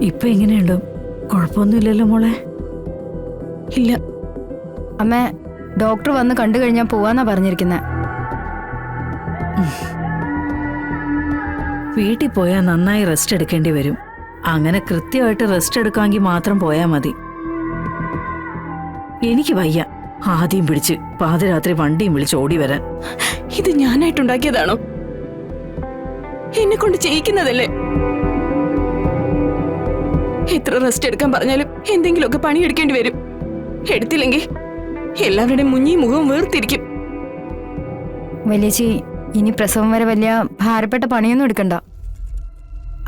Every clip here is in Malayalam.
ഇപ്പൊ എങ്ങനെയുണ്ട്? കുഴപ്പമൊന്നുമില്ലല്ലോ മോളെ? ഇല്ല അമ്മ, ഡോക്ടർ വന്ന് കണ്ടു കഴിഞ്ഞാൽ പോവാന്നാ പറഞ്ഞിരിക്കുന്നെ. വീട്ടിൽ പോയാൽ നന്നായി റെസ്റ്റ് എടുക്കേണ്ടി വരും. അങ്ങനെ കൃത്യമായിട്ട് റെസ്റ്റ് എടുക്കാമെങ്കിൽ മാത്രം പോയാൽ മതി. എനിക്ക് വയ്യ ആദ്യം പിടിച്ച് പാതിരാത്രി വണ്ടിയും വിളിച്ച് ഓടി വരാൻ. ഇത് ഞാനായിട്ടുണ്ടാക്കിയതാണോ? എന്നെ കൊണ്ട് ചെയ്യിക്കുന്നതല്ലേ? എത്ര റെസ്റ്റ് എടുക്കാൻ പറഞ്ഞാലും എന്തെങ്കിലുമൊക്കെ പണിയെടുക്കേണ്ടി വരും. എടുത്തില്ലെങ്കിൽ എല്ലാവരുടെയും മുന്നിൽ മുഖവും വേർതിരിക്കും. വലിയച്ചി, ഇനി പ്രസവം വരെ വലിയ ഭാരപ്പെട്ട പണിയൊന്നും എടുക്കണ്ട.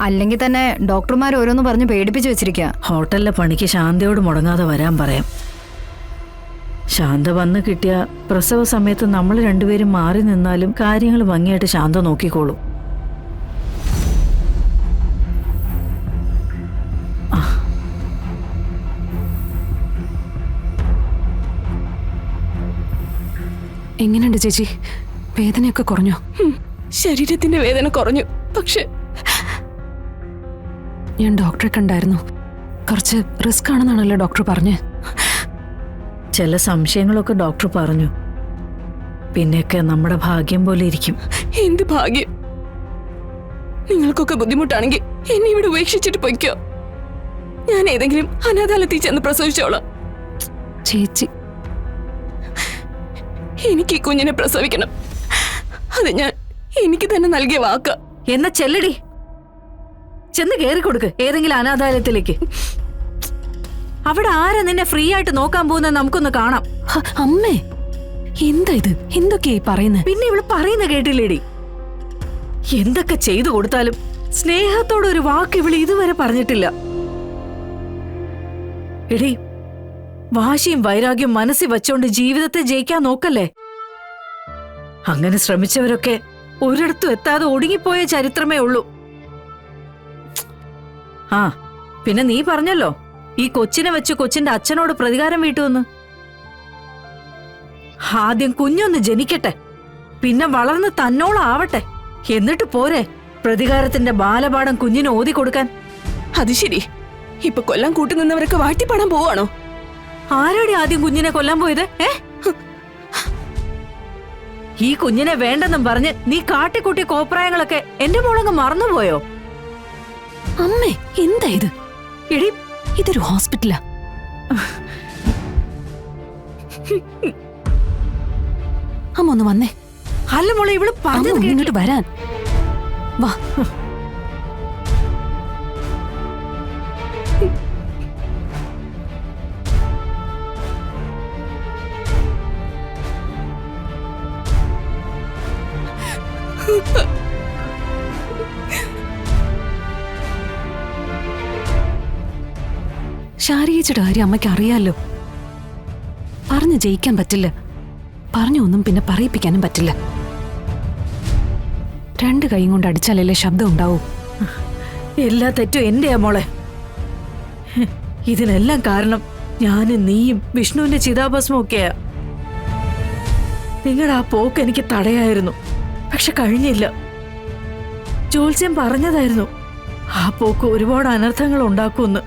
അല്ലെങ്കിൽ തന്നെ ഡോക്ടർമാർ ഓരോന്ന് പറഞ്ഞ് പേടിപ്പിച്ചു വെച്ചിരിക്കുക. ഹോട്ടലിലെ പണിക്ക് ശാന്തയോട് മുടങ്ങാതെ വരാൻ പറയാം. ശാന്ത വന്ന് കിട്ടിയ പ്രസവ സമയത്ത് നമ്മൾ രണ്ടുപേരും മാറി നിന്നാലും കാര്യങ്ങൾ ഭംഗിയായിട്ട് ശാന്ത നോക്കിക്കോളൂ. എങ്ങനെയുണ്ട് ചേച്ചി? വേദനയൊക്കെ കുറഞ്ഞോ? ശരീരത്തിന്റെ വേദന കുറഞ്ഞു. പക്ഷെ ഞാൻ ഡോക്ടറെ കണ്ടായിരുന്നു. കുറച്ച് റിസ്ക് ആണെന്നാണല്ലോ ഡോക്ടർ പറഞ്ഞ്. ചില സംശയങ്ങളൊക്കെ ഡോക്ടർ പറഞ്ഞു. പിന്നെയൊക്കെ നമ്മുടെ ഭാഗ്യം പോലെ ഇരിക്കും. എന്ത് ഭാഗ്യം! നിങ്ങൾക്കൊക്കെ ബുദ്ധിമുട്ടാണെങ്കിൽ എന്നെ ഇവിടെ ഉപേക്ഷിച്ചിട്ട് പൊയ്ക്കോ. ഞാൻ ഏതെങ്കിലും അനാഥാലയത്തിൽ ചെന്ന് പ്രസവിച്ചോളാം. ചേച്ചി, എനിക്ക് ഈ കുഞ്ഞിനെ പ്രസവിക്കണം. അത് ഞാൻ എനിക്ക് തന്നെ നൽകിയ വാക്ക. എന്നാ ചെല്ലടി, ചെന്ന് കേറി കൊടുക്ക് ഏതെങ്കിലും അനാഥാലയത്തിലേക്ക്. അവിടെ ആരാ നിന്നെ ഫ്രീ ആയിട്ട് നോക്കാൻ പോകുന്നത് നമുക്കൊന്ന് കാണാം. അമ്മേ, എന്താ ഇത്? എന്തൊക്കെയായി പറയുന്നത്? പിന്നെ ഇവള് പറയുന്ന കേട്ടില്ലേടി? എന്തൊക്കെ ചെയ്തു കൊടുത്താലും സ്നേഹത്തോടൊരു വാക്ക് ഇവള് ഇതുവരെ പറഞ്ഞിട്ടില്ല. എടി, വാശിയും വൈരാഗ്യം മനസ്സിൽ വച്ചോണ്ട് ജീവിതത്തെ ജയിക്കാൻ നോക്കല്ലേ. അങ്ങനെ ശ്രമിച്ചവരൊക്കെ ഒരിടത്തും എത്താതെ ഒടുങ്ങിപ്പോയ ചരിത്രമേ ഉള്ളൂ. ആ പിന്നെ നീ പറഞ്ഞല്ലോ ഈ കൊച്ചിനെ വെച്ച് കൊച്ചിന്റെ അച്ഛനോട് പ്രതികാരം വീട്ടുവെന്ന്. ആദ്യം കുഞ്ഞൊന്ന് ജനിക്കട്ടെ, പിന്നെ വളർന്ന് തന്നോളാവട്ടെ, എന്നിട്ട് പോരെ പ്രതികാരത്തിന്റെ ബാലപാഠം കുഞ്ഞിന് ഓതി കൊടുക്കാൻ. അത് ശരി, ഇപ്പൊ കൊല്ലാൻ കൂട്ടുനിന്നവരൊക്കെ വാട്ടിപ്പാടാൻ പോവാണോ? ആരോടെ ആദ്യം കുഞ്ഞിനെ കൊല്ലാൻ പോയത്? ഈ കുഞ്ഞിനെ വേണ്ടെന്നും പറഞ്ഞ് നീ കാട്ടിക്കൂട്ടിയ കോപ്രായങ്ങളൊക്കെ എന്റെ മോളങ്ങ് മറന്നുപോയോ? അമ്മേ, എന്താ ഇത്? എടി, ഇതൊരു ഹോസ്പിറ്റലാ. അമ്മ ഒന്ന് വന്നേ. അല്ല മോളെ, ഇവള് പറഞ്ഞത് ഇങ്ങോട്ട് വരാൻ വാ. ശാരീരിയുടെ കാര്യം അമ്മയ്ക്ക് അറിയാലോ. പറഞ്ഞു ജയിക്കാൻ പറ്റില്ല, പറഞ്ഞു ഒന്നും പിന്നെ പറയിപ്പിക്കാനും പറ്റില്ല. രണ്ട് കൈയും കൊണ്ട് അടിച്ചാലല്ലേ ശബ്ദം ഉണ്ടാവൂ. എല്ലാ തെറ്റും എന്റെയാ മോളെ. ഇതിനെല്ലാം കാരണം ഞാനും നീയും വിഷ്ണുവിന്റെ ചിതാഭസ്മം ഒക്കെയാ. നിങ്ങളുടെ ആ പോക്ക് എനിക്ക് തടയായിരുന്നു, പക്ഷെ കഴിഞ്ഞില്ല. ജോത്സ്യം പറഞ്ഞതായിരുന്നു ആ പോക്ക് ഒരുപാട് അനർത്ഥങ്ങൾ ഉണ്ടാക്കുമെന്ന്.